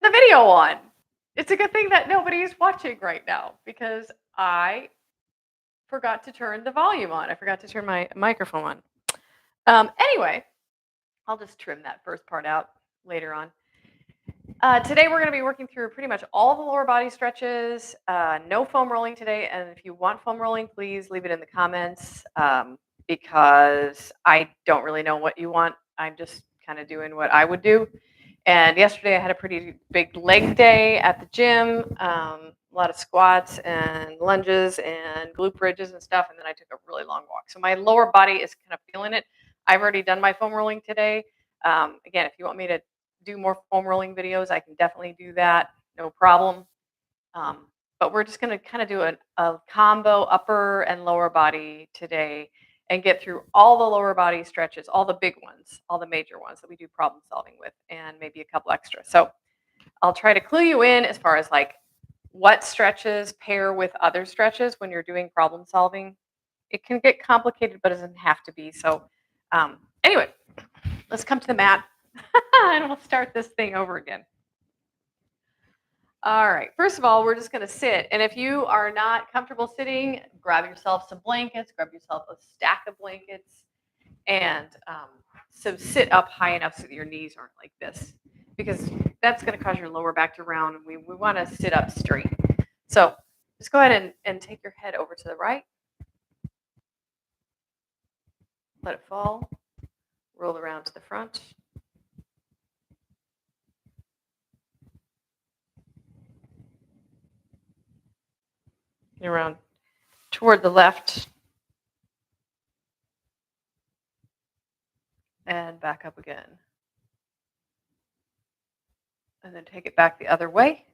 the video on. It's a good thing that nobody's watching right now because I forgot to turn the volume on. I forgot to turn my microphone on. Anyway, I'll just trim that first part out later on. Today we're going to be working through pretty much all the lower body stretches. No foam rolling today, and if you want foam rolling, please leave it in the comments because I don't really know what you want. I'm just kind of doing what I would do. And yesterday I had a pretty big leg day at the gym, a lot of squats and lunges and glute bridges and stuff, and then I took a really long walk. So my lower body is kind of feeling it. I've already done my foam rolling today. Again, if you want me to do more foam rolling videos, I can definitely do that, no problem. But we're just going to kind of do a combo upper and lower body today and get through all the lower body stretches, all the big ones, all the major ones that we do problem solving with, and maybe a couple extra. So I'll try to clue you in as far as like what stretches pair with other stretches when you're doing problem solving. It can get complicated, but it doesn't have to be. So anyway, let's come to the mat and we'll start this thing over again. All right, first of all, we're just going to sit. And if you are not comfortable sitting, grab yourself some blankets, grab yourself a stack of blankets, and so sit up high enough so that your knees aren't like this, because that's going to cause your lower back to round. And we want to sit up straight. So just go ahead and take your head over to the right. Let it fall. Roll around to the front. Around toward the left and back up again. And then take it back the other way.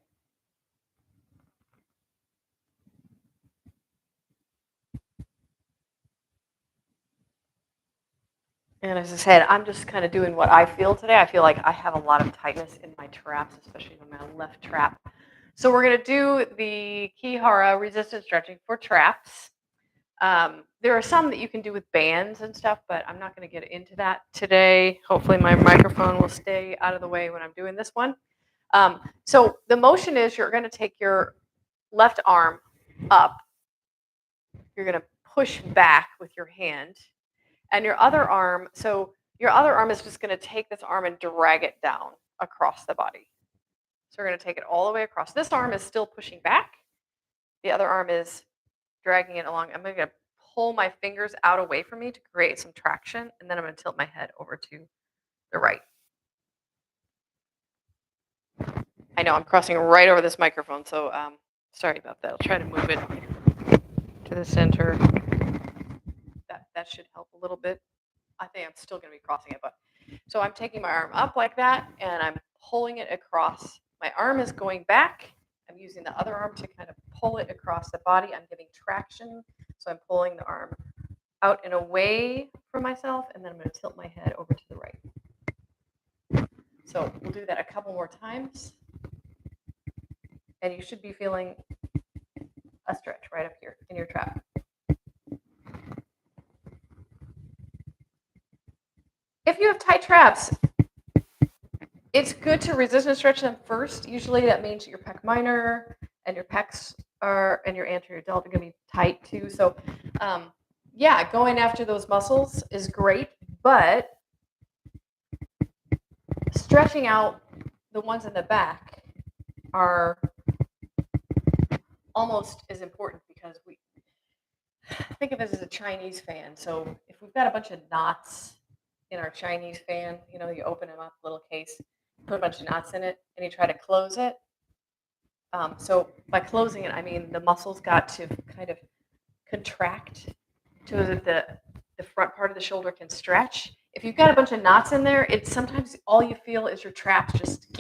And as I said, I'm just kind of doing what I feel today. I feel like I have a lot of tightness in my traps, especially in my left trap. So we're going to do the Kihara resistance stretching for traps. There are some that you can do with bands and stuff, but I'm not going to get into that today. Hopefully my microphone will stay out of the way when I'm doing this one. So the motion is you're going to take your left arm up. You're going to push back with your hand. And your other arm, so your other arm is just going to take this arm and drag it down across the body. So we're going to take it all the way across. This arm is still pushing back. The other arm is dragging it along. I'm going to pull my fingers out away from me to create some traction, and then I'm going to tilt my head over to the right. I know I'm crossing right over this microphone, so sorry about that. I'll try to move it to the center. That should help a little bit. I think I'm still going to be crossing it, but so I'm taking my arm up like that, and I'm pulling it across. My arm is going back. I'm using the other arm to kind of pull it across the body. I'm giving traction, so I'm pulling the arm out and away from myself, and then I'm going to tilt my head over to the right. So we'll do that a couple more times, and you should be feeling a stretch right up here in your trap. If you have tight traps, it's good to resistance stretch them first. Usually that means your pec minor and your pecs and your anterior delt are going to be tight too. So yeah, going after those muscles is great, but stretching out the ones in the back are almost as important, because we think of it as a Chinese fan. So if we've got a bunch of knots in our Chinese fan, you open them up, little case, put a bunch of knots in it, and you try to close it. So by closing it, I mean the muscles got to kind of contract so that the front part of the shoulder can stretch. If you've got a bunch of knots in there, it's sometimes all you feel is your traps just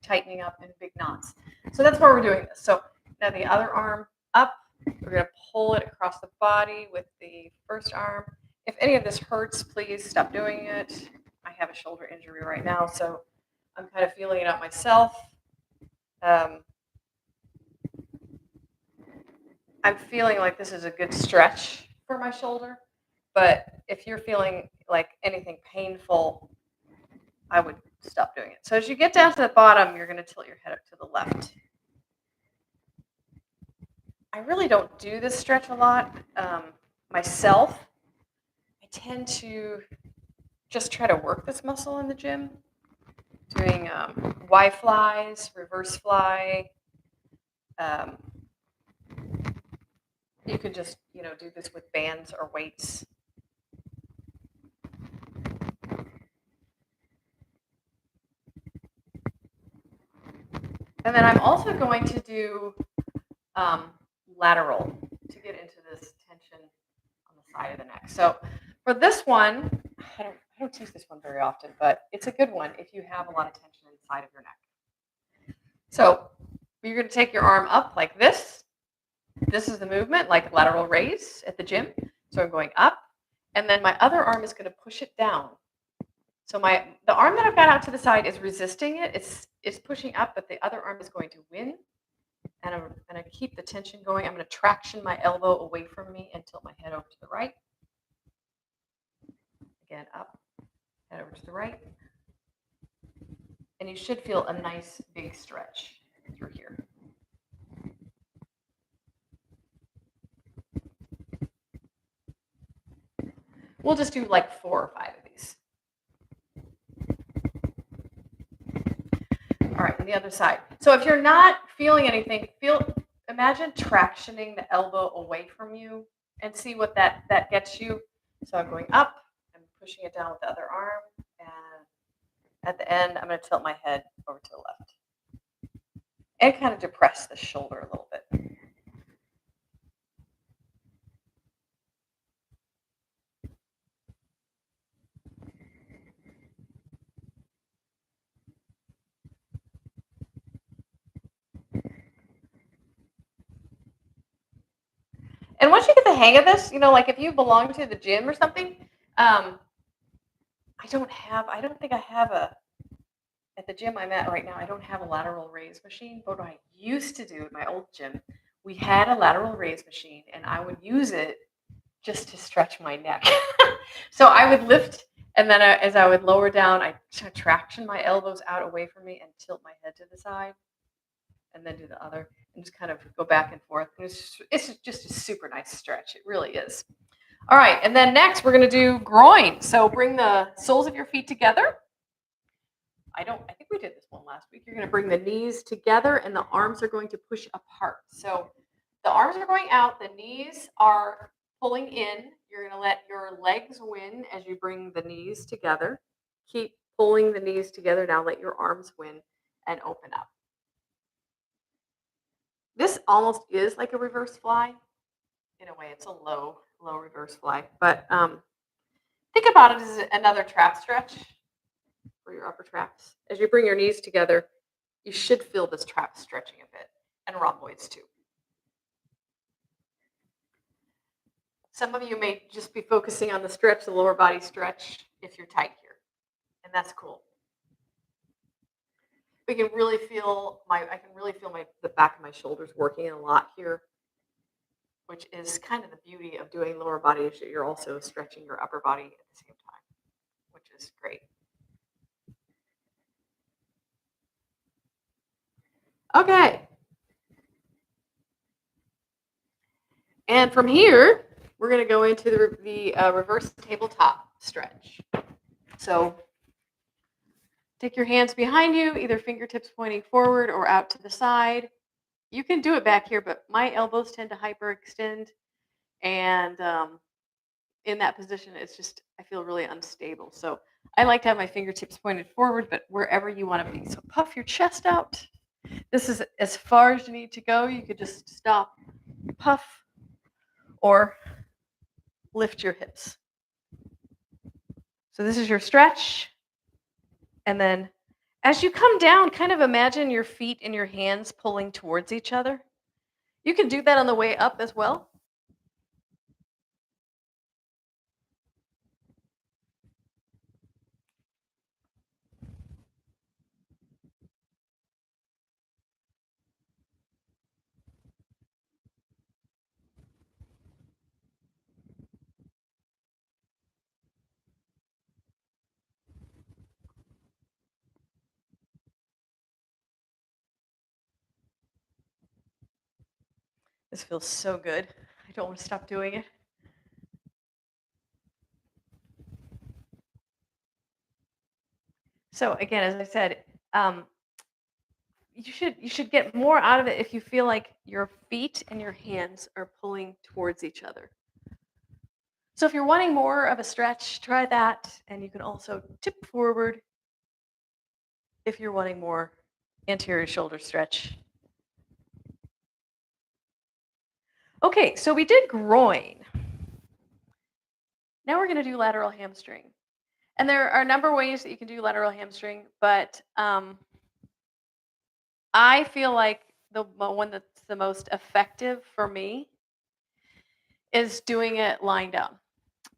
tightening up in big knots. So that's why we're doing this. So now the other arm up, we're going to pull it across the body with the first arm. If any of this hurts, please stop doing it. I have a shoulder injury right now, so I'm kind of feeling it out myself. I'm feeling like this is a good stretch for my shoulder, but if you're feeling like anything painful, I would stop doing it. So as you get down to the bottom, you're going to tilt your head up to the left. I really don't do this stretch a lot myself. I tend to just try to work this muscle in the gym, doing Y flies, reverse fly. You could just, do this with bands or weights. And then I'm also going to do lateral to get into this tension on the side of the neck. So for this one, I don't use this one very often, but it's a good one if you have a lot of tension inside of your neck. So you're going to take your arm up like this. This is the movement, like lateral raise at the gym. So I'm going up, and then my other arm is going to push it down. So the arm that I've got out to the side is resisting it. It's pushing up, but the other arm is going to win. And I'm going to keep the tension going. I'm going to traction my elbow away from me and tilt my head over to the right. Again, up, head over to the right. And you should feel a nice big stretch through here. We'll just do like 4 or 5 of these. All right, and the other side. So if you're not feeling anything, imagine tractioning the elbow away from you and see what that gets you. So I'm going up, I'm pushing it down with the other arm, and at the end, I'm going to tilt my head over to the left. And kind of depress the shoulder a little bit. And once you get the hang of this, like if you belong to the gym or something, I don't think I have at the gym I'm at right now, I don't have a lateral raise machine, but what I used to do at my old gym, we had a lateral raise machine, and I would use it just to stretch my neck. So I would lift, and then as I would lower down, I traction my elbows out away from me and tilt my head to the side, and then do the other, and just kind of go back and forth. It's just a super nice stretch. It really is. All right, and then next we're going to do groin. So bring the soles of your feet together. I think we did this one last week. You're going to bring the knees together, and the arms are going to push apart. So the arms are going out, the knees are pulling in. You're going to let your legs win as you bring the knees together. Keep pulling the knees together. Now let your arms win and open up. This almost is like a reverse fly. In a way, it's a low reverse fly. But think about it as another trap stretch for your upper traps. As you bring your knees together, you should feel this trap stretching a bit, and rhomboids too. Some of you may just be focusing on the stretch, the lower body stretch, if you're tight here, and that's cool. I can really feel the back of my shoulders working a lot here, which is kind of the beauty of doing lower body. You're also stretching your upper body at the same time, which is great. Okay. And from here, we're going to go into the reverse tabletop stretch. So take your hands behind you, either fingertips pointing forward or out to the side. You can do it back here, but my elbows tend to hyperextend. And in that position, I feel really unstable. So I like to have my fingertips pointed forward, but wherever you want to be. So puff your chest out. This is as far as you need to go. You could just stop, puff, or lift your hips. So this is your stretch. And then as you come down, kind of imagine your feet and your hands pulling towards each other. You can do that on the way up as well. This feels so good. I don't want to stop doing it. So again, as I said, you should get more out of it if you feel like your feet and your hands are pulling towards each other. So if you're wanting more of a stretch, try that, and you can also tip forward if you're wanting more anterior shoulder stretch. Okay, so we did groin. Now we're going to do lateral hamstring. And there are a number of ways that you can do lateral hamstring, but I feel like the one that's the most effective for me is doing it lying down.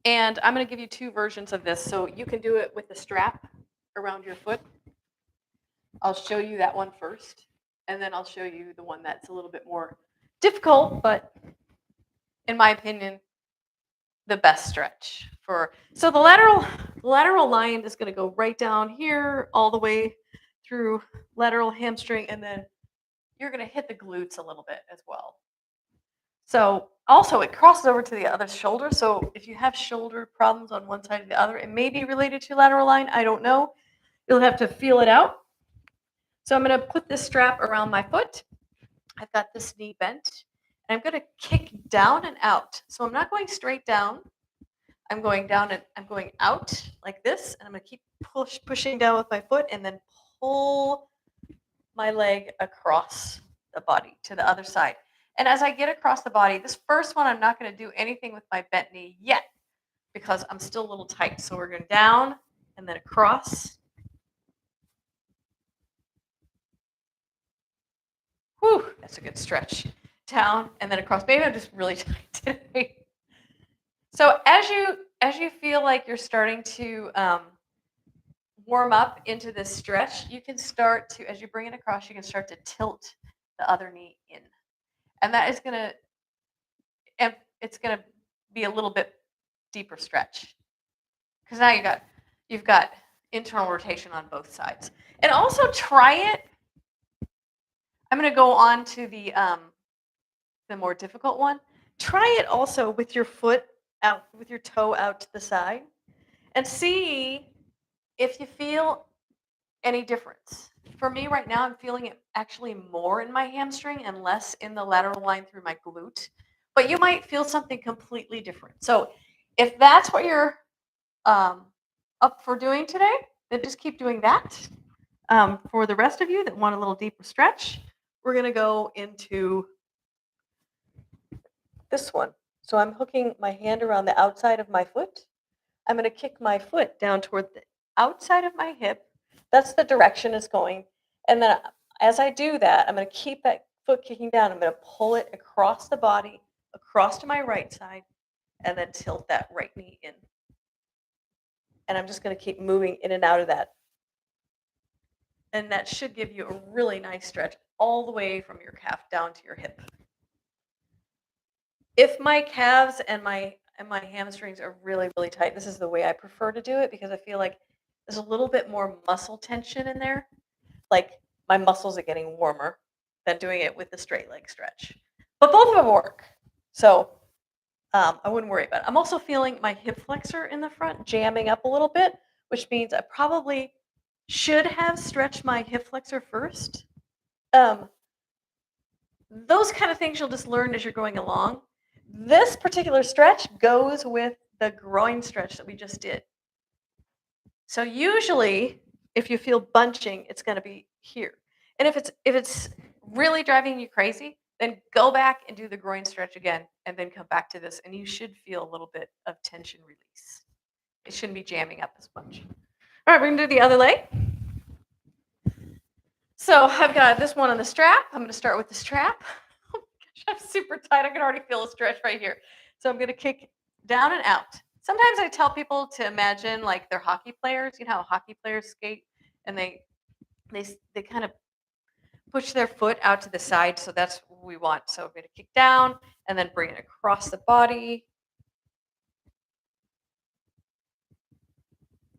And I'm going to give you two versions of this. So you can do it with the strap around your foot. I'll show you that one first, and then I'll show you the one that's a little bit more difficult, but in my opinion, the best stretch for. So the lateral line is going to go right down here all the way through lateral hamstring, and then you're going to hit the glutes a little bit as well. So also it crosses over to the other shoulder. So if you have shoulder problems on one side or the other, it may be related to lateral line. I don't know. You'll have to feel it out. So I'm going to put this strap around my foot. I've got this knee bent, and I'm going to kick down and out. So I'm not going straight down. I'm going down and I'm going out like this, and I'm going to keep pushing down with my foot and then pull my leg across the body to the other side. And as I get across the body, this first one, I'm not going to do anything with my bent knee yet because I'm still a little tight. So we're going down and then across. Whew, that's a good stretch. Down and then across. Maybe I'm just really tight today. So as you feel like you're starting to warm up into this stretch, you can start to, as you bring it across, you can start to tilt the other knee in. And that is going to, it's going to be a little bit deeper stretch. Because now you've got internal rotation on both sides. And also try it. I'm going to go on to the more difficult one. Try it also with your foot out, with your toe out to the side, and see if you feel any difference. For me right now, I'm feeling it actually more in my hamstring and less in the lateral line through my glute. But you might feel something completely different. So if that's what you're up for doing today, then just keep doing that. For the rest of you that want a little deeper stretch, we're going to go into this one. So I'm hooking my hand around the outside of my foot. I'm going to kick my foot down toward the outside of my hip. That's the direction it's going. And then as I do that, I'm going to keep that foot kicking down. I'm going to pull it across the body, across to my right side, and then tilt that right knee in. And I'm just going to keep moving in and out of that. And that should give you a really nice stretch all the way from your calf down to your hip. If my calves and my hamstrings are really, really tight, this is the way I prefer to do it because I feel like there's a little bit more muscle tension in there. Like my muscles are getting warmer than doing it with the straight leg stretch. But both of them work. So I wouldn't worry about it. I'm also feeling my hip flexor in the front jamming up a little bit, which means I probably should have stretched my hip flexor first. Those kind of things you'll just learn as you're going along. This particular stretch goes with the groin stretch that we just did. So usually, if you feel bunching, it's going to be here. And if it's really driving you crazy, then go back and do the groin stretch again, and then come back to this, and you should feel a little bit of tension release. It shouldn't be jamming up as much. All right, we're going to do the other leg. So I've got this one on the strap. I'm going to start with the strap. Oh my gosh, I'm super tight. I can already feel a stretch right here. So I'm going to kick down and out. Sometimes I tell people to imagine like they're hockey players. You know how hockey players skate and they kind of push their foot out to the side. So that's what we want. So I'm going to kick down and then bring it across the body.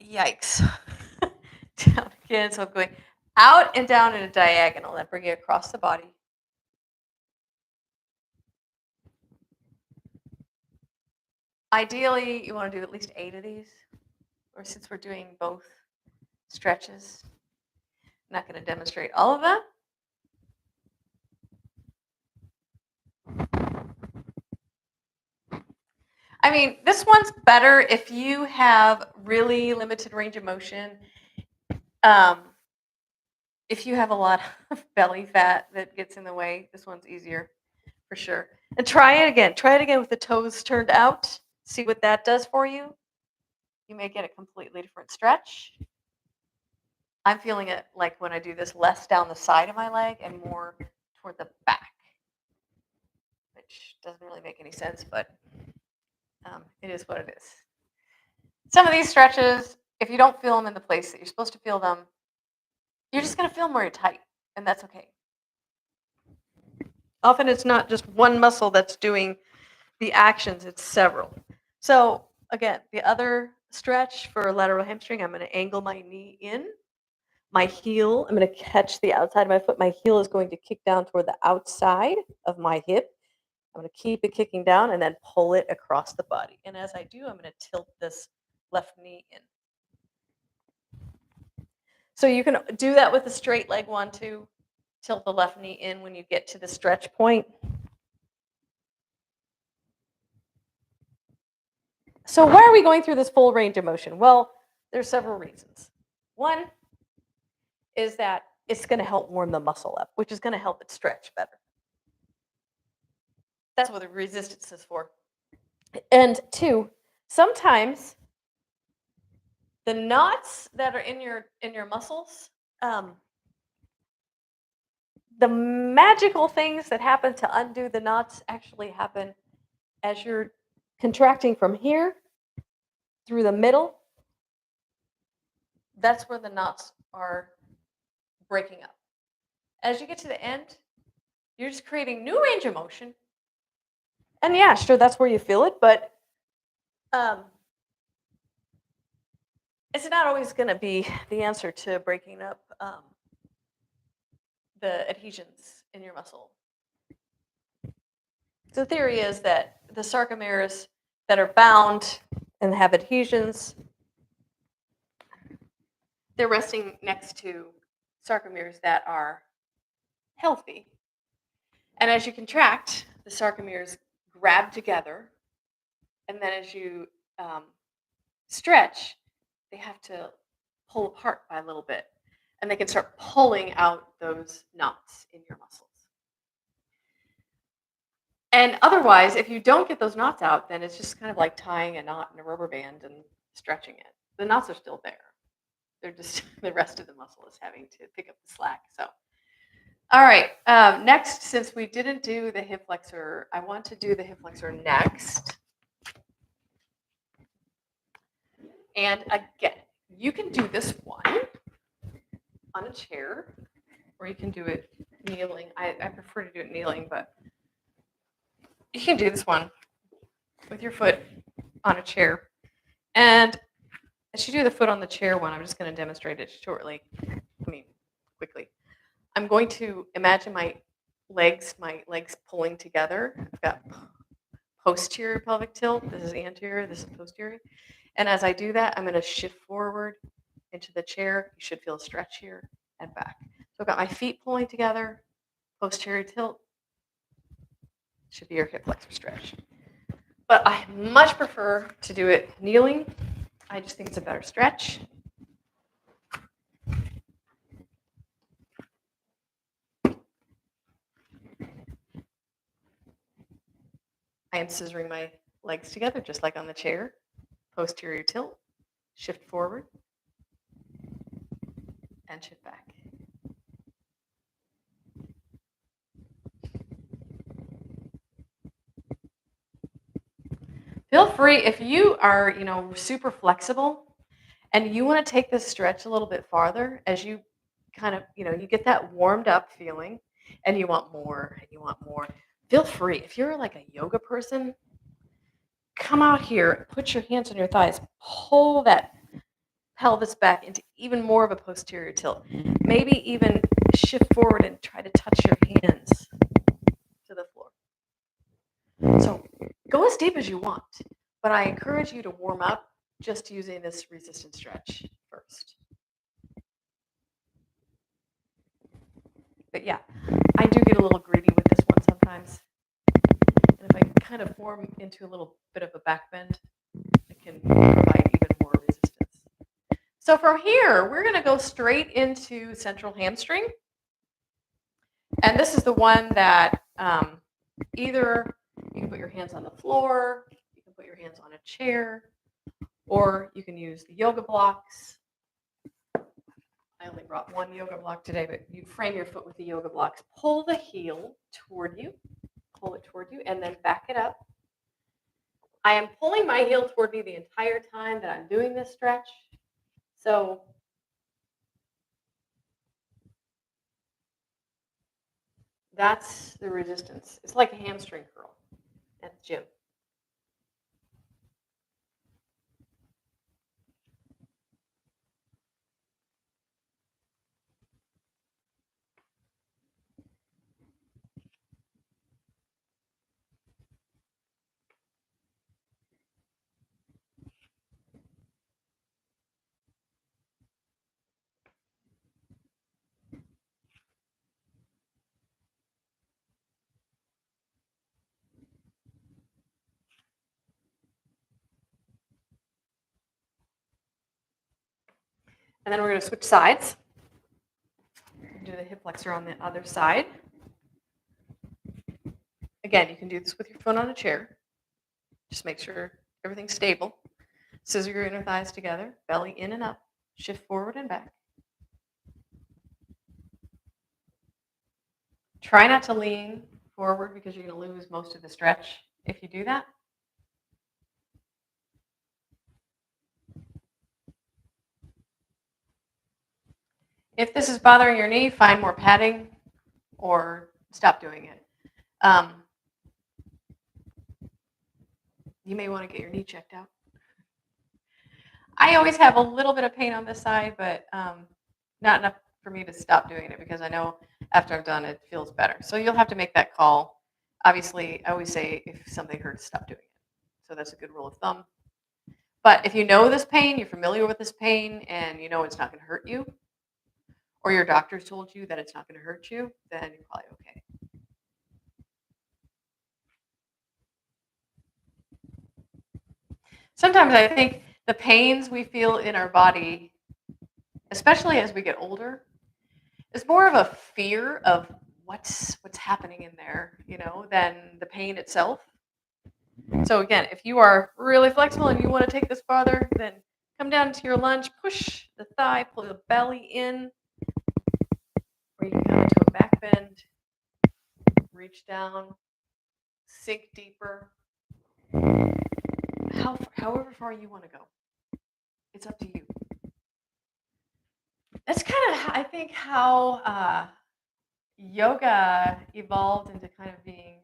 Yikes. Down again. So I'm going out and down in a diagonal, then bring it across the body. Ideally, you want to do at least 8 of these, or since we're doing both stretches, I'm not going to demonstrate all of them. I mean, this one's better if you have really limited range of motion. If you have a lot of belly fat that gets in the way, this one's easier for sure. And try it again. Try it again with the toes turned out. See what that does for you. You may get a completely different stretch. I'm feeling it like when I do this less down the side of my leg and more toward the back, which doesn't really make any sense, but it is what it is. Some of these stretches, if you don't feel them in the place that you're supposed to feel them, you're just going to feel them where you're tight, and that's okay. Often it's not just one muscle that's doing the actions, it's several. So again, the other stretch for lateral hamstring, I'm going to angle my knee in. My heel, I'm going to catch the outside of my foot. My heel is going to kick down toward the outside of my hip. I'm going to keep it kicking down and then pull it across the body. And as I do, I'm going to tilt this left knee in. So you can do that with a straight leg one too. Tilt the left knee in when you get to the stretch point. So why are we going through this full range of motion? Well, there's several reasons. One is that it's going to help warm the muscle up, which is going to help it stretch better. That's what the resistance is for. And two, sometimes the knots that are in your muscles, the magical things that happen to undo the knots actually happen as you're contracting from here through the middle. That's where the knots are breaking up. As you get to the end, you're just creating new range of motion. And yeah, sure, that's where you feel it, but it's not always going to be the answer to breaking up the adhesions in your muscle. So the theory is that the sarcomeres that are bound and have adhesions, they're resting next to sarcomeres that are healthy. And as you contract, the sarcomeres grab together, and then as you stretch, they have to pull apart by a little bit, and they can start pulling out those knots in your muscles. And otherwise, if you don't get those knots out, then it's just kind of like tying a knot in a rubber band and stretching it. The knots are still there. They're just the rest of the muscle is having to pick up the slack. So, all right. Next, since we didn't do the hip flexor, I want to do the hip flexor next. And again, you can do this one on a chair, or you can do it kneeling. I prefer to do it kneeling, but you can do this one with your foot on a chair. And as you do the foot on the chair one, I'm just going to demonstrate it quickly. I'm going to imagine my legs pulling together. I've got posterior pelvic tilt. This is anterior, this is posterior. And as I do that, I'm going to shift forward into the chair. You should feel a stretch here and back. So I've got my feet pulling together, posterior tilt. Should be your hip flexor stretch. But I much prefer to do it kneeling. I just think it's a better stretch. I am scissoring my legs together just like on the chair. Posterior tilt, shift forward, and shift back. Feel free, if you are, super flexible and you want to take this stretch a little bit farther as you kind of, you get that warmed up feeling and you want more and you want more. Feel free. If you're like a yoga person, come out here, put your hands on your thighs, pull that pelvis back into even more of a posterior tilt. Maybe even shift forward and try to touch your hands to the floor. So go as deep as you want, but I encourage you to warm up just using this resistance stretch first. But yeah, I do get a little greedy with this one sometimes. And if I kind of form into a little bit of a back bend, it can provide even more resistance. So from here, we're going to go straight into central hamstring. And this is the one that either you can put your hands on the floor, you can put your hands on a chair, or you can use the yoga blocks. I only brought one yoga block today, but you frame your foot with the yoga blocks. Pull the heel toward you, pull it toward you, and then back it up. I am pulling my heel toward me the entire time that I'm doing this stretch. So that's the resistance. It's like a hamstring curl at the gym. And then we're going to switch sides. Do the hip flexor on the other side. Again, you can do this with your foot on a chair. Just make sure everything's stable. Scissor your inner thighs together, belly in and up, shift forward and back. Try not to lean forward because you're going to lose most of the stretch if you do that. If this is bothering your knee, find more padding or stop doing it. You may want to get your knee checked out. I always have a little bit of pain on this side, but not enough for me to stop doing it because I know after I've done it, it feels better. So you'll have to make that call. Obviously, I always say if something hurts, stop doing it. So that's a good rule of thumb. But if you know this pain, you're familiar with this pain, and you know it's not going to hurt you, or your doctor told you that it's not going to hurt you, then you're probably okay. Sometimes I think the pains we feel in our body, especially as we get older, is more of a fear of what's happening in there, than the pain itself. So again, if you are really flexible and you want to take this farther, then come down to your lunge, push the thigh, pull the belly in, or you can come into a back bend, reach down, sink deeper. However far you want to go. It's up to you. That's kind of, I think, how yoga evolved into kind of being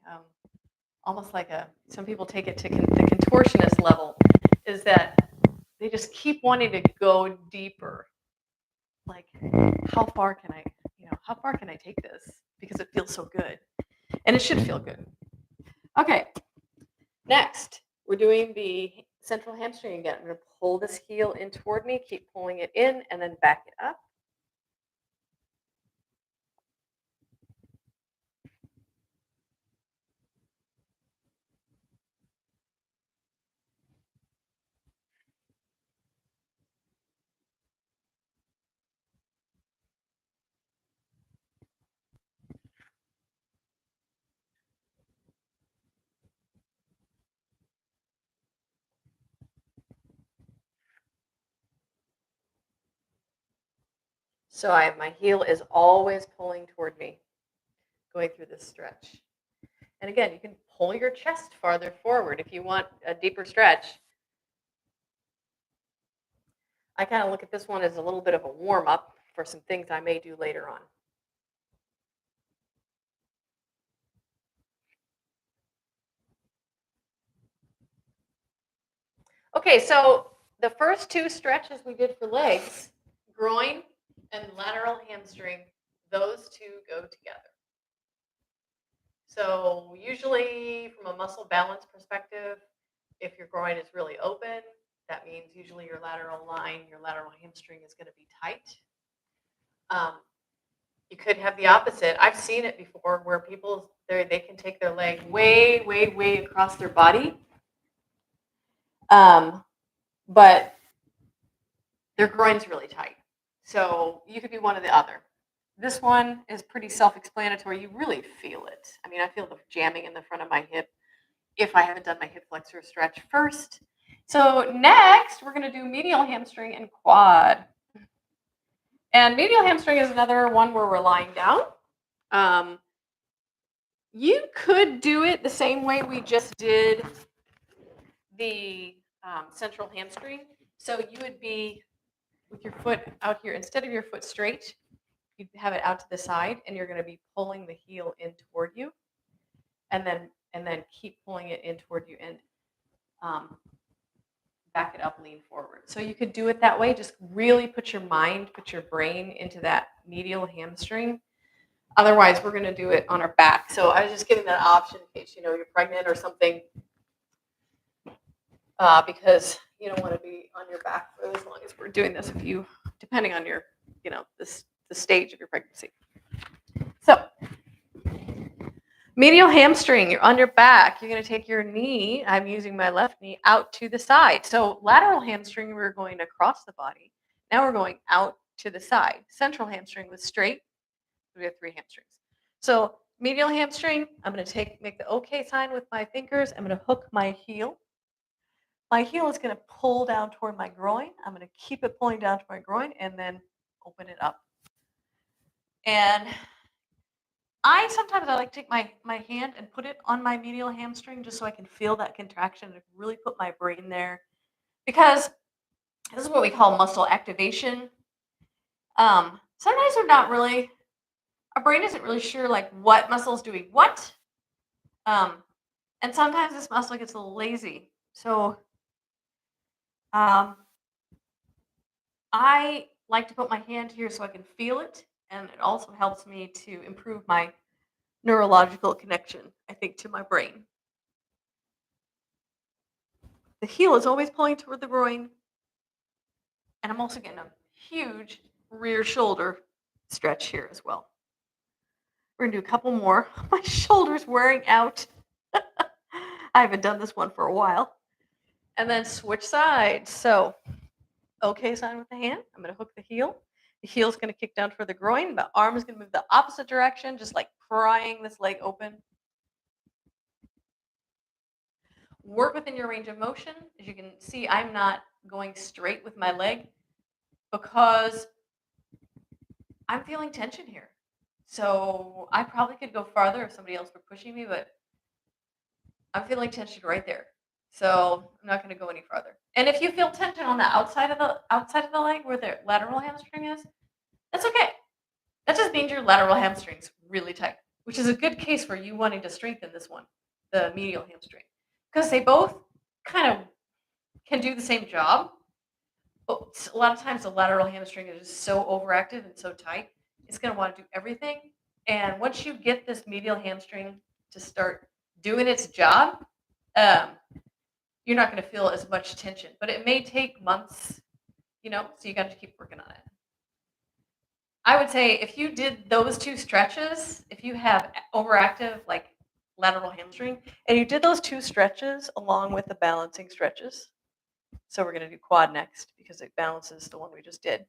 almost like some people take it to the contortionist level, is that they just keep wanting to go deeper. Like, how far can I take this? Because it feels so good. And it should feel good. Okay, next, we're doing the central hamstring again. I'm going to pull this heel in toward me, keep pulling it in, and then back it up. So my heel is always pulling toward me, going through this stretch. And again, you can pull your chest farther forward if you want a deeper stretch. I kind of look at this one as a little bit of a warm-up for some things I may do later on. Okay, so the first two stretches we did for legs, groin and lateral hamstring, those two go together. So usually from a muscle balance perspective, If your groin is really open, that means usually your lateral line, your lateral hamstring is going to be tight. You could have the opposite. I've seen it before where people they can take their leg way, way, way across their body, but their groin's really tight. So you could be one or the other. This one is pretty self-explanatory. You really feel it. I mean, I feel the jamming in the front of my hip if I haven't done my hip flexor stretch first. So next, we're going to do medial hamstring and quad. And medial hamstring is another one where we're lying down. You could do it the same way we just did the central hamstring. So you would be with your foot out here. Instead of your foot straight, you have it out to the side, and you're going to be pulling the heel in toward you, and then keep pulling it in toward you, and back it up, lean forward. So you could do it that way. Just really put your brain into that medial hamstring. Otherwise, we're going to do it on our back. So I was just giving that option in case you're pregnant or something, because you don't want to be on your back for as long as we're doing this. If you, depending on your, the stage of your pregnancy. So medial hamstring, you're on your back. You're going to take your knee, I'm using my left knee, out to the side. So lateral hamstring, we're going across the body. Now we're going out to the side. Central hamstring was straight. We have 3 hamstrings. So medial hamstring, I'm going to make the OK sign with my fingers. I'm going to hook my heel. My heel is going to pull down toward my groin. I'm going to keep it pulling down to my groin and then open it up. And sometimes I like to take my hand and put it on my medial hamstring just so I can feel that contraction and really put my brain there. Because this is what we call muscle activation. Sometimes our brain isn't really sure what muscle is doing what. And sometimes this muscle gets a little lazy. So I like to put my hand here so I can feel it. And it also helps me to improve my neurological connection, I think, to my brain. The heel is always pulling toward the groin. And I'm also getting a huge rear shoulder stretch here as well. We're going to do a couple more. My shoulder's wearing out. I haven't done this one for a while. And then switch sides. So, OK sign with the hand. I'm going to hook the heel. The heel's going to kick down toward the groin. The arm is going to move the opposite direction, just like prying this leg open. Work within your range of motion. As you can see, I'm not going straight with my leg because I'm feeling tension here. So I probably could go farther if somebody else were pushing me, but I'm feeling tension right there. So I'm not going to go any farther. And if you feel tension on the outside of the leg where the lateral hamstring is, that's okay. That just means your lateral hamstring's really tight, which is a good case for you wanting to strengthen this one, the medial hamstring, because they both kind of can do the same job. But a lot of times the lateral hamstring is just so overactive and so tight, it's going to want to do everything. And once you get this medial hamstring to start doing its job, you're not going to feel as much tension. But it may take months, so you got to keep working on it. I would say if you did those 2 stretches, if you have overactive lateral hamstring, and you did those 2 stretches along with the balancing stretches, so we're going to do quad next because it balances the one we just did.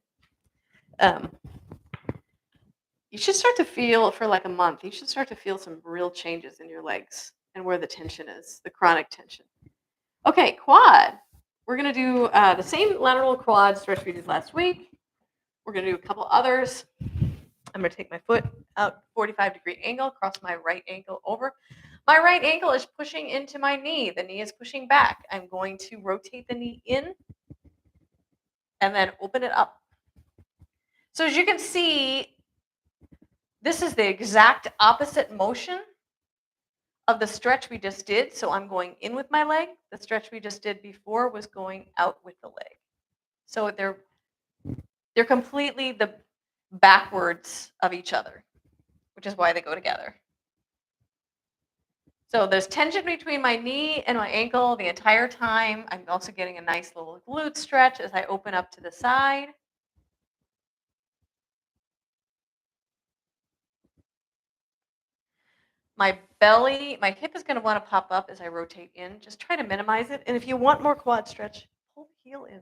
You should start to feel for a month. You should start to feel some real changes in your legs and where the tension is, the chronic tension. Okay, quad. We're going to do the same lateral quad stretch we did last week. We're going to do a couple others. I'm going to take my foot out 45-degree angle, cross my right ankle over. My right ankle is pushing into my knee. The knee is pushing back. I'm going to rotate the knee in and then open it up. So as you can see, this is the exact opposite motion of the stretch we just did. So I'm going in with my leg. The stretch we just did before was going out with the leg. So they're completely the backwards of each other, which is why they go together. So there's tension between my knee and my ankle the entire time. I'm also getting a nice little glute stretch as I open up to the side. My belly, my hip is going to want to pop up as I rotate in. Just try to minimize it. And if you want more quad stretch, pull the heel in.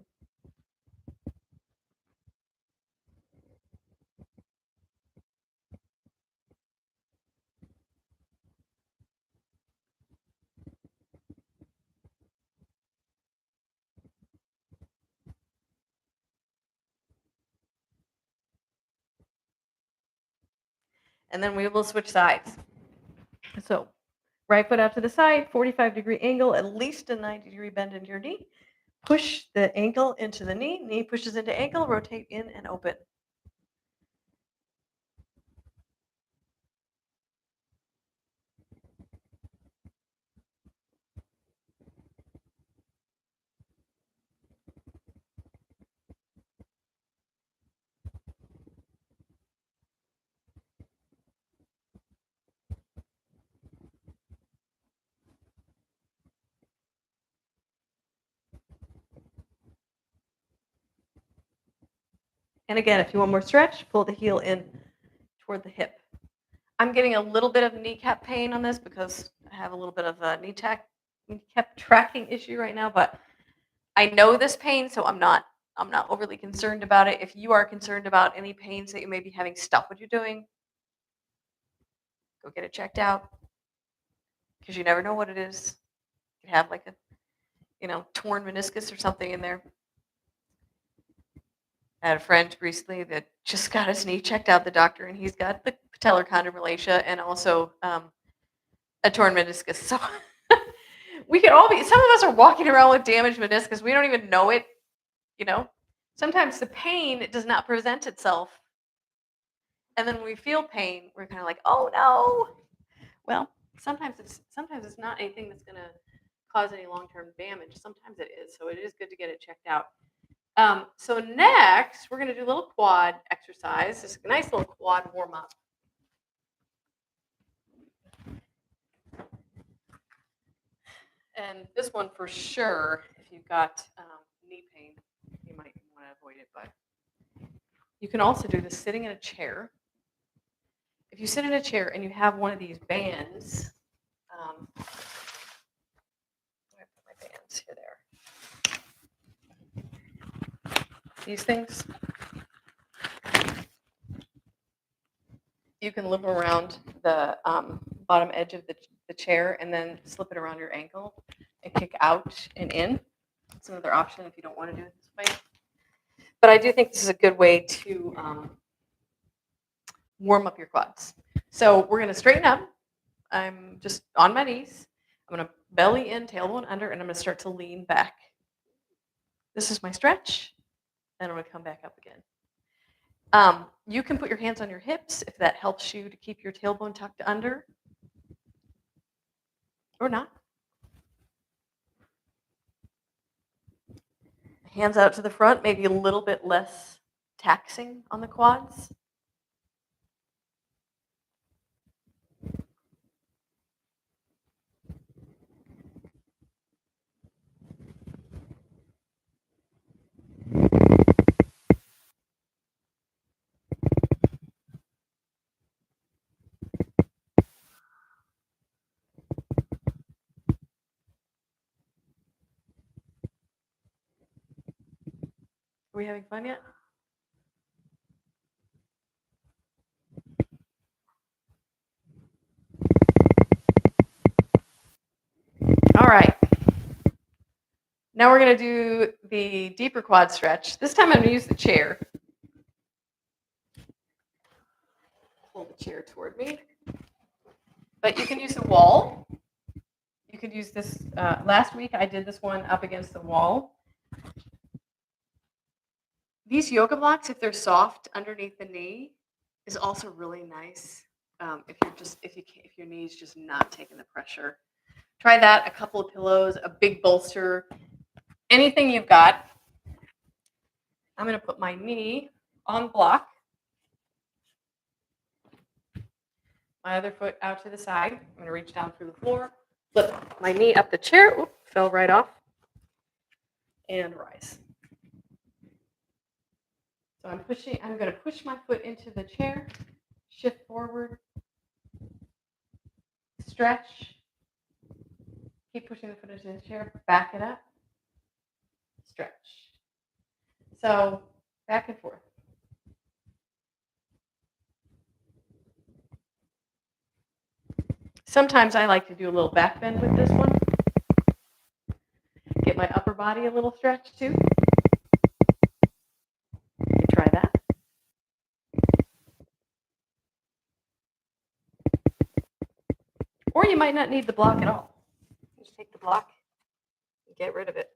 And then we will switch sides. So right foot out to the side, 45-degree angle, at least a 90-degree bend in your knee. Push the ankle into the knee. Knee pushes into ankle, rotate in and open. And again, if you want more stretch, pull the heel in toward the hip. I'm getting a little bit of kneecap pain on this because I have a little bit of a kneecap tracking issue right now, but I know this pain, so I'm not overly concerned about it. If you are concerned about any pains that you may be having, stop what you're doing. Go get it checked out because you never know what it is. You could have like a, torn meniscus or something in there. I had a friend recently that just got his knee checked out, the doctor, and he's got the patellar chondromalacia and also a torn meniscus. So we could all be, some of us are walking around with damaged meniscus. We don't even know it, Sometimes the pain does not present itself. And then when we feel pain, we're kind of like, oh no. Well, sometimes it's not anything that's going to cause any long-term damage. Sometimes it is. So it is good to get it checked out. So next, we're going to do a little quad exercise. Just a nice little quad warm-up. And this one for sure, if you've got knee pain, you might want to avoid it. But you can also do this sitting in a chair. If you sit in a chair and you have one of these bands, I'm going to put my bands here, there. These things, you can loop around the bottom edge of the chair and then slip it around your ankle and kick out and in. It's another option if you don't want to do it this way. But I do think this is a good way to warm up your quads. So we're going to straighten up. I'm just on my knees. I'm going to belly in, tailbone under, and I'm going to start to lean back. This is my stretch. Then I'm going to come back up again. You can put your hands on your hips if that helps you to keep your tailbone tucked under, or not. Hands out to the front, maybe a little bit less taxing on the quads. Are we having fun yet? All right. Now we're going to do the deeper quad stretch. This time I'm going to use the chair. Pull the chair toward me. But you can use the wall. You could use this. Last week I did this one up against the wall. These yoga blocks, if they're soft underneath the knee, is also really nice. If your knee's just not taking the pressure. Try that. A couple of pillows, a big bolster, anything you've got. I'm going to put my knee on block. My other foot out to the side. I'm going to reach down through the floor. Flip my knee up the chair. Oop, fell right off. And rise. So I'm going to push my foot into the chair, shift forward, stretch, keep pushing the foot into the chair, back it up, stretch. So back and forth. Sometimes I like to do a little back bend with this one. Get my upper body a little stretched too. You can try that. Or you might not need the block at all. Just take the block and get rid of it.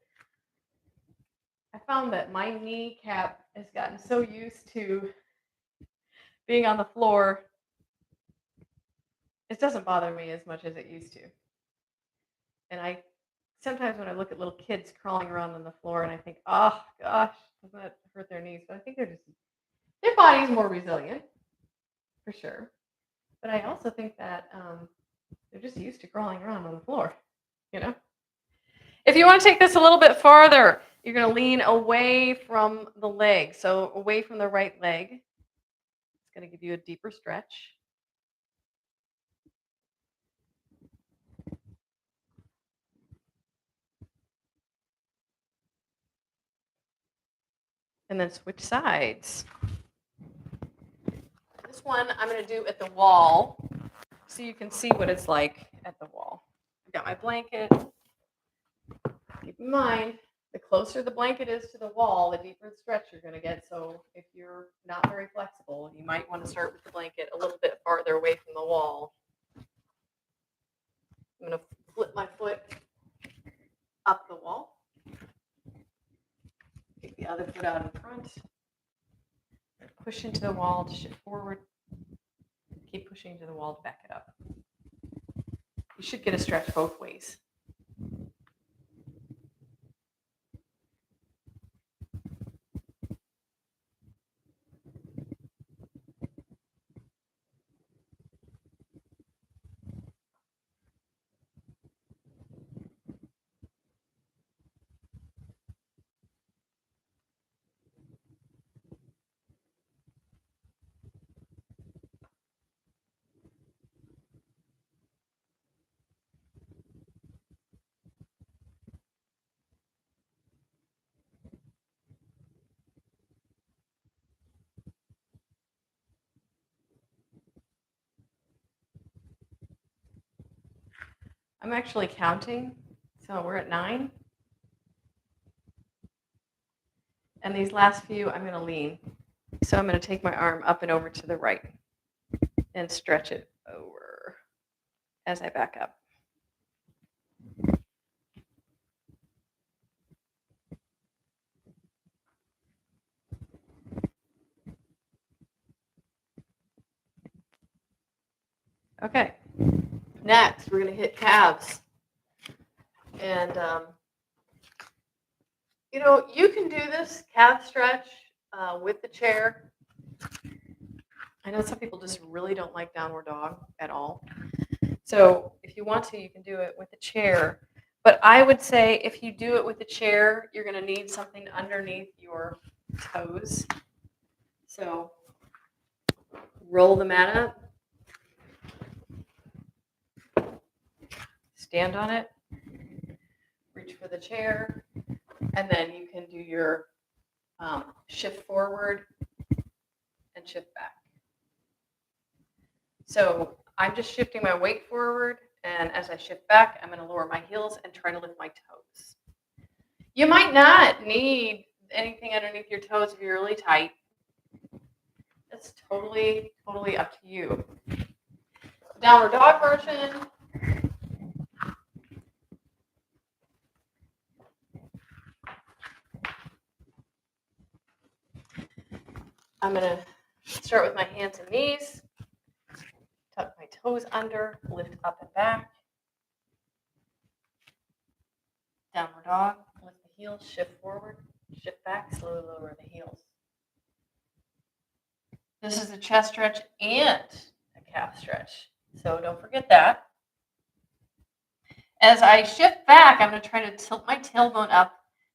I found that my kneecap has gotten so used to being on the floor, it doesn't bother me as much as it used to. And sometimes when I look at little kids crawling around on the floor and I think, oh gosh, doesn't that hurt their knees? But I think their body's more resilient, for sure. But I also think that they're just used to crawling around on the floor, you know? If you want to take this a little bit farther, you're going to lean away from the leg. So away from the right leg. It's going to give you a deeper stretch. And then switch sides. This one I'm going to do at the wall so you can see what it's like at the wall. I've got my blanket. Keep in mind, the closer the blanket is to the wall, the deeper the stretch you're going to get. So if you're not very flexible, you might want to start with the blanket a little bit farther away from the wall. I'm going to flip my foot up the wall. Take the other foot out in front. Push into the wall to shift forward. Keep pushing into the wall to back it up. You should get a stretch both ways. I'm actually counting, so we're at 9. And these last few, I'm going to lean. So I'm going to take my arm up and over to the right and stretch it over as I back up. Okay, next we're going to hit calves. And, you can do this calf stretch with the chair. I know some people just really don't like downward dog at all. So if you want to, you can do it with the chair. But I would say if you do it with the chair, you're going to need something underneath your toes. So roll the mat up. Stand on it. Reach for the chair. And then you can do your shift forward and shift back. So I'm just shifting my weight forward, and as I shift back, I'm going to lower my heels and try to lift my toes. You might not need anything underneath your toes if you're really tight. It's totally up to you. Downward dog version. I'm going to start with my hands and knees. Tuck my toes under, lift up and back. Downward dog, lift the heels, shift forward, shift back, slowly lower the heels. This is a chest stretch and a calf stretch, so don't forget that. As I shift back, I'm going to try to tilt my tailbone up,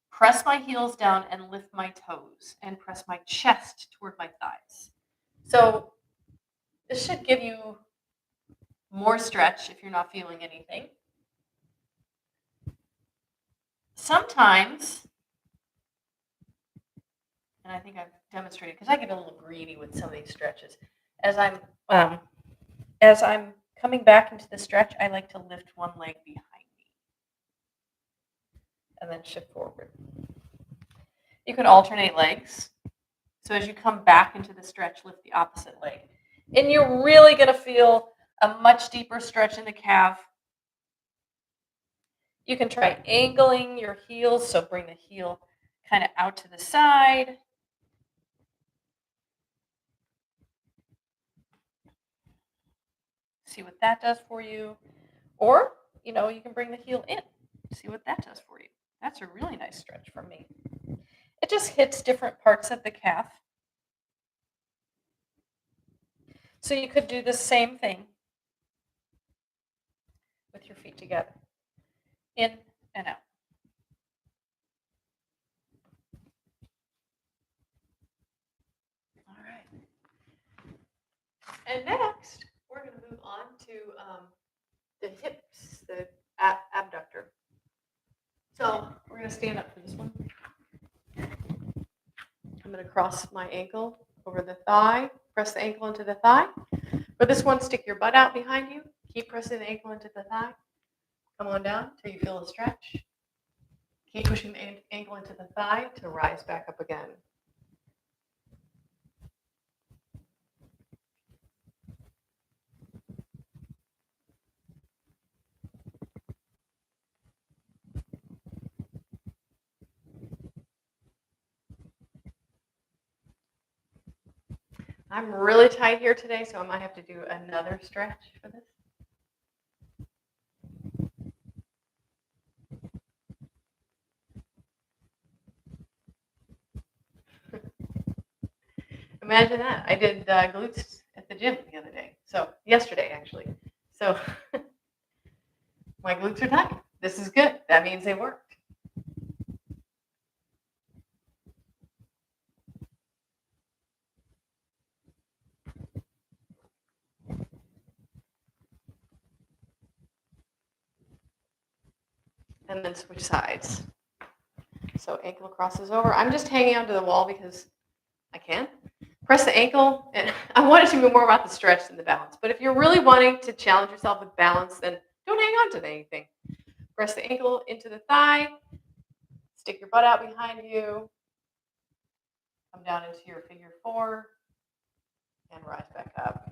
press my heels down, and lift my toes, and press my chest toward my thighs. So this should give you more stretch if you're not feeling anything. Sometimes, and I think I've demonstrated, because I get a little greedy with some of these stretches, as I'm coming back into the stretch, I like to lift one leg behind me and then shift forward. You can alternate legs. So as you come back into the stretch, lift the opposite leg. And you're really going to feel a much deeper stretch in the calf. You can try angling your heels, so bring the heel kind of out to the side. See what that does for you. Or, you can bring the heel in. See what that does for you. That's a really nice stretch for me. It just hits different parts of the calf. So you could do the same thing with your feet together. In and out. All right. And next, we're going to move on to the hips, the abductor. So we're going to stand up for this one. I'm going to cross my ankle over the thigh, press the ankle into the thigh. For this one, stick your butt out behind you. Keep pressing the ankle into the thigh. Come on down until you feel a stretch. Keep pushing the ankle into the thigh to rise back up again. I'm really tight here today, so I might have to do another stretch for this. Imagine that. I did glutes at the gym the other day. So yesterday, actually. So my glutes are tight. This is good. That means they worked. And then switch sides. So ankle crosses over. I'm just hanging onto the wall because I can. Press the ankle, and I want it to be more about the stretch than the balance. But if you're really wanting to challenge yourself with balance, then don't hang on to anything. Press the ankle into the thigh, stick your butt out behind you, come down into your figure four, and rise back up.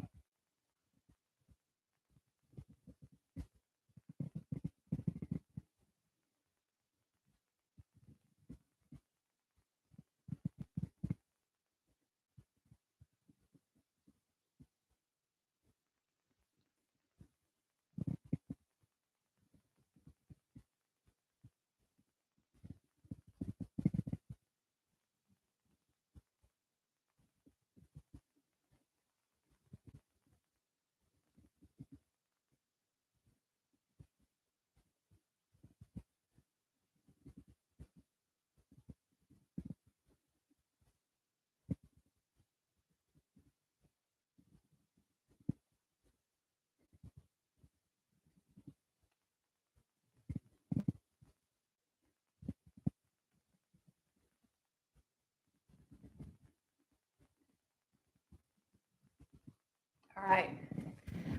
All right.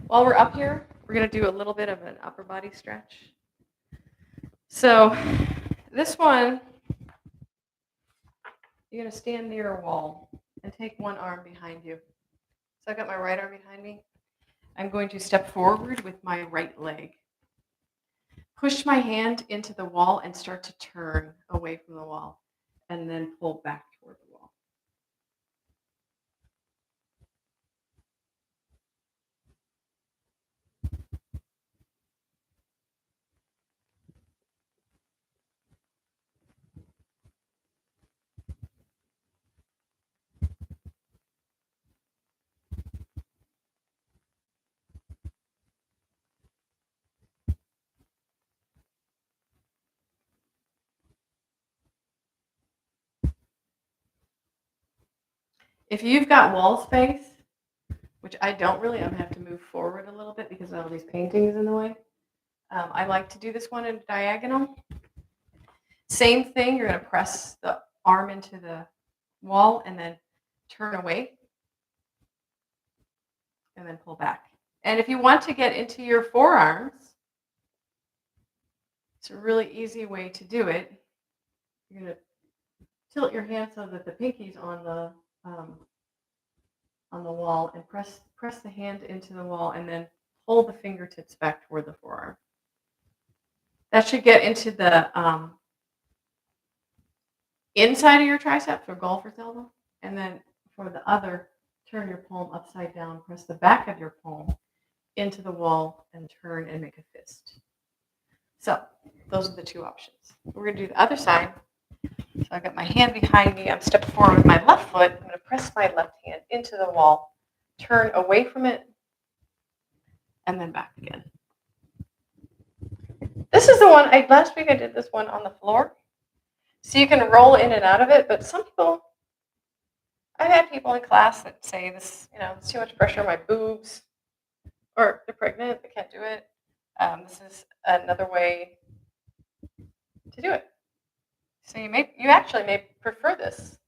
While we're up here, we're going to do a little bit of an upper body stretch. So this one, you're going to stand near a wall and take one arm behind you. So I've got my right arm behind me. I'm going to step forward with my right leg. Push my hand into the wall and start to turn away from the wall, and then pull back toward the wall. If you've got wall space, which I don't really, I'm going to have to move forward a little bit because all these paintings in the way. I like to do this one in diagonal. Same thing, you're going to press the arm into the wall and then turn away and then pull back. And if you want to get into your forearms, it's a really easy way to do it. You're going to tilt your hand so that the pinky's on the wall and press the hand into the wall and then pull the fingertips back toward the forearm. That should get into the inside of your triceps or golfer's elbow. And then for the other, turn your palm upside down, press the back of your palm into the wall and turn and make a fist. So those are the two options. We're going to do the other side. So I've got my hand behind me. I'm stepping forward with my left foot. I'm going to press my left hand into the wall, turn away from it, and then back again. This is the one, last week I did this one on the floor. So you can roll in and out of it, but some people, I've had people in class that say this, it's too much pressure on my boobs, or they're pregnant, they can't do it. This is another way to do it. So you actually may prefer this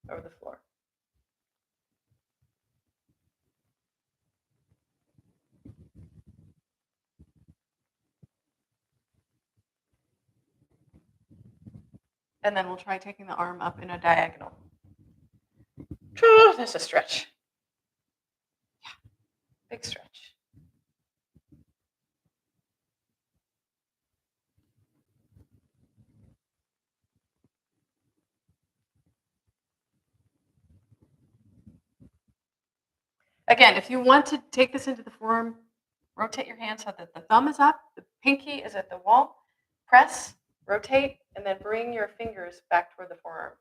over the floor. And then we'll try taking the arm up in a diagonal. That's a stretch. Yeah, big stretch. Again, if you want to take this into the forearm, rotate your hand so that the thumb is up, the pinky is at the wall, press, rotate, and then bring your fingers back toward the forearm.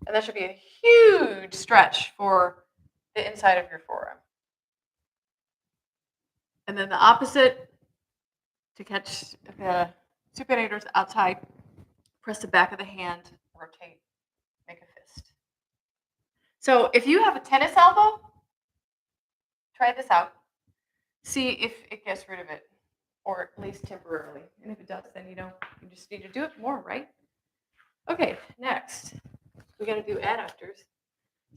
And that should be a huge stretch for the inside of your forearm. And then the opposite, to catch the supinators outside, press the back of the hand, rotate, make a fist. So if you have a tennis elbow, try this out. See if it gets rid of it, or at least temporarily. And if it does, then you just need to do it more, right? Okay, next, we're going to do adductors.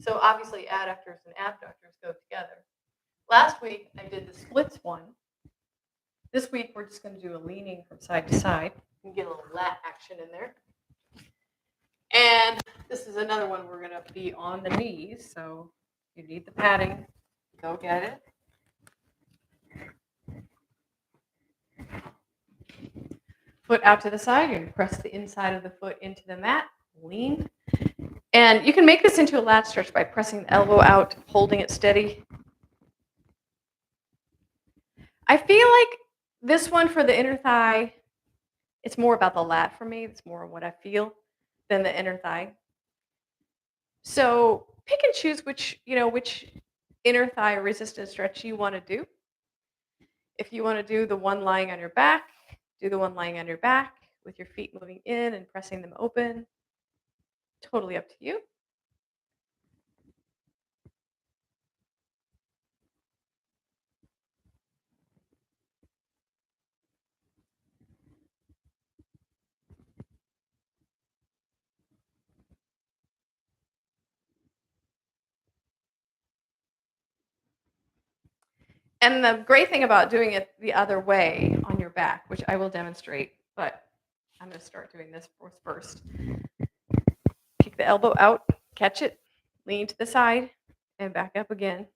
So obviously adductors and abductors go together. Last week, I did the splits one. This week, we're just going to do a leaning from side to side. You can get a little lat action in there. And this is another one we're going to be on the knees. So if you need the padding, go get it. Foot out to the side, you're going to press the inside of the foot into the mat, lean. And you can make this into a lat stretch by pressing the elbow out, holding it steady. I feel like this one for the inner thigh, it's more about the lat for me. It's more what I feel than the inner thigh. So pick and choose which inner thigh resistance stretch you want to do. If you want to do the one lying on your back, do the one lying on your back with your feet moving in and pressing them open. Totally up to you. And the great thing about doing it the other way on your back, which I will demonstrate, but I'm going to start doing this first. Kick the elbow out, catch it, lean to the side, and back up again.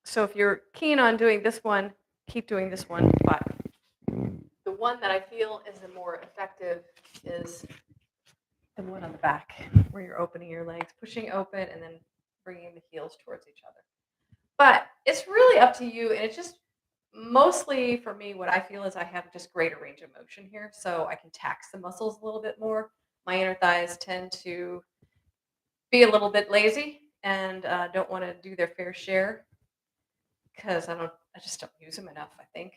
So if you're keen on doing this one, keep doing this one, but the one that I feel is the more effective is the one on the back, where you're opening your legs, pushing open, and then bringing the heels towards each other. But it's really up to you, and it's just mostly for me, what I feel is I have just greater range of motion here, so I can tax the muscles a little bit more. My inner thighs tend to be a little bit lazy, and don't want to do their fair share because I just don't use them enough, I think.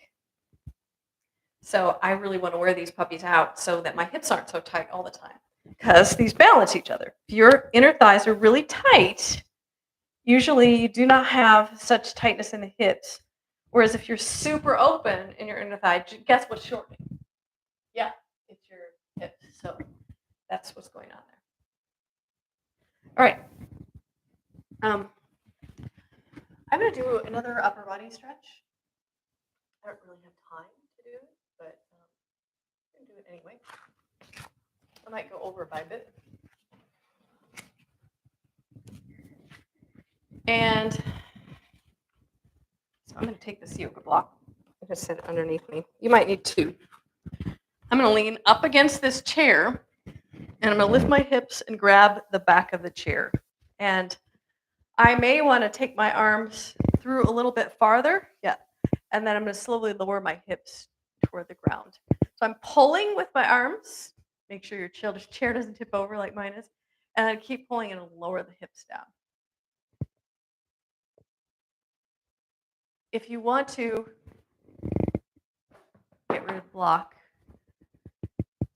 So I really want to wear these puppies out so that my hips aren't so tight all the time because these balance each other. If your inner thighs are really tight, usually you do not have such tightness in the hips. Whereas if you're super open in your inner thigh, guess what's shortening? Yeah, it's your hips. So that's what's going on there. All right. I'm going to do another upper body stretch. I don't really have time to do it, but I'm going to do it anyway. I might go over by a bit. And so I'm going to take this yoga block. I just set it underneath me. You might need two. I'm going to lean up against this chair, and I'm going to lift my hips and grab the back of the chair. And I may want to take my arms through a little bit farther. Yeah. And then I'm going to slowly lower my hips toward the ground. So I'm pulling with my arms. Make sure your chair doesn't tip over like mine is. And I keep pulling and lower the hips down. If you want to get rid of the block,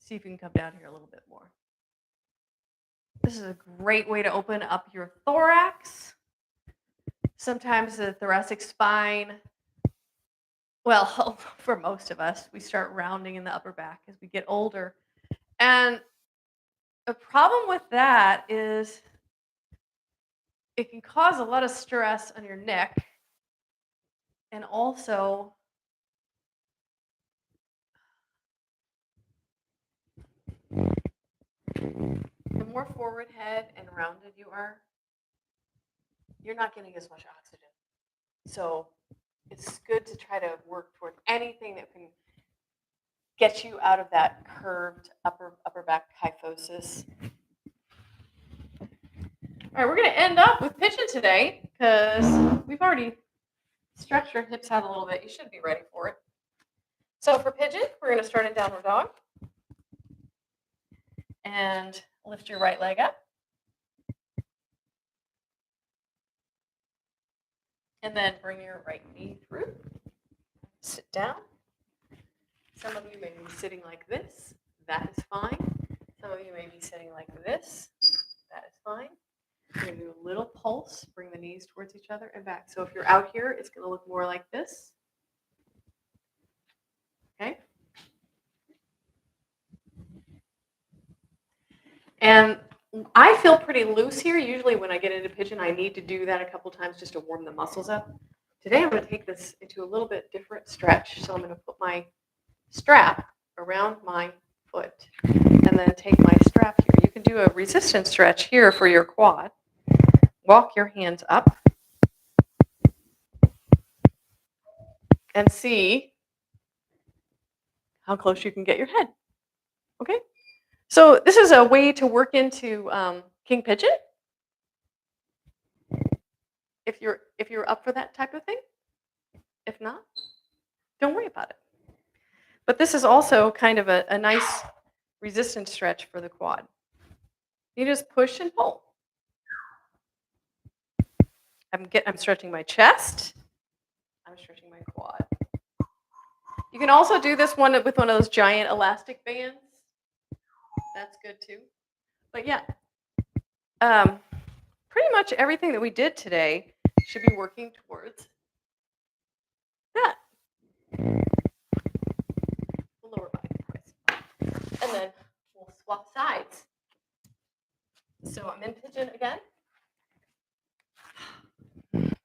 see if you can come down here a little bit more. This is a great way to open up your thorax. Sometimes the thoracic spine, well, for most of us, we start rounding in the upper back as we get older. And a problem with that is it can cause a lot of stress on your neck, and also the more forward head and rounded you are, you're not getting as much oxygen. So it's good to try to work toward anything that can get you out of that curved upper back kyphosis. All right, we're going to end up with pigeon today because we've already stretched your hips out a little bit. You should be ready for it. So for pigeon, we're going to start in downward dog. And lift your right leg up. And then bring your right knee through. Sit down. Some of you may be sitting like this. That is fine. Some of you may be sitting like this. That is fine. We're going to do a little pulse. Bring the knees towards each other and back. So if you're out here, it's going to look more like this. Okay? And I feel pretty loose here. Usually when I get into pigeon, I need to do that a couple times just to warm the muscles up. Today I'm going to take this into a little bit different stretch. So I'm going to put my strap around my foot and then take my strap here. You can do a resistance stretch here for your quad. Walk your hands up and see how close you can get your head. Okay? So this is a way to work into king pigeon. If you're up for that type of thing. If not, don't worry about it. But this is also kind of a nice resistance stretch for the quad. You just push and pull. I'm stretching my chest. I'm stretching my quad. You can also do this one with one of those giant elastic bands. That's good too. But yeah, pretty much everything that we did today should be working towards that. The lower body, and then we'll swap sides. So I'm in pigeon again. I'm going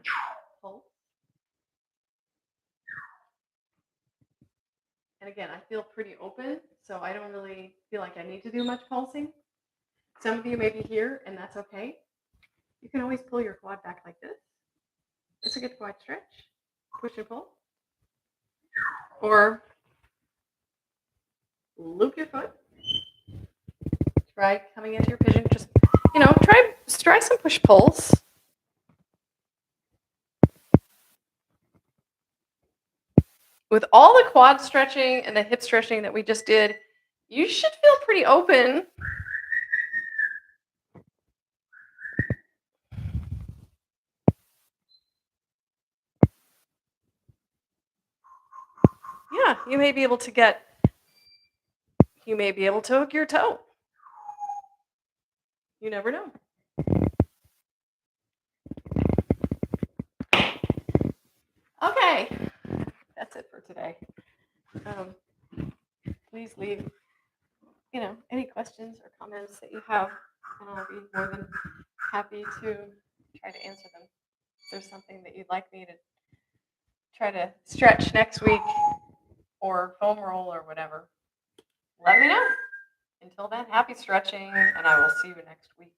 to pull. And again, I feel pretty open, so I don't really feel like I need to do much pulsing. Some of you may be here, and that's okay. You can always pull your quad back like this. It's a good quad stretch. Push and pull. Or loop your foot. Try coming into your pigeon. Just, try some push pulls. With all the quad stretching and the hip stretching that we just did, you should feel pretty open. Yeah, you may be able to hook your toe. You never know. Okay, that's it for today. Please leave, any questions or comments that you have, and I'll be more than happy to try to answer them. If there's something that you'd like me to try to stretch next week or foam roll or whatever, let me know. Until then, happy stretching, and I will see you next week.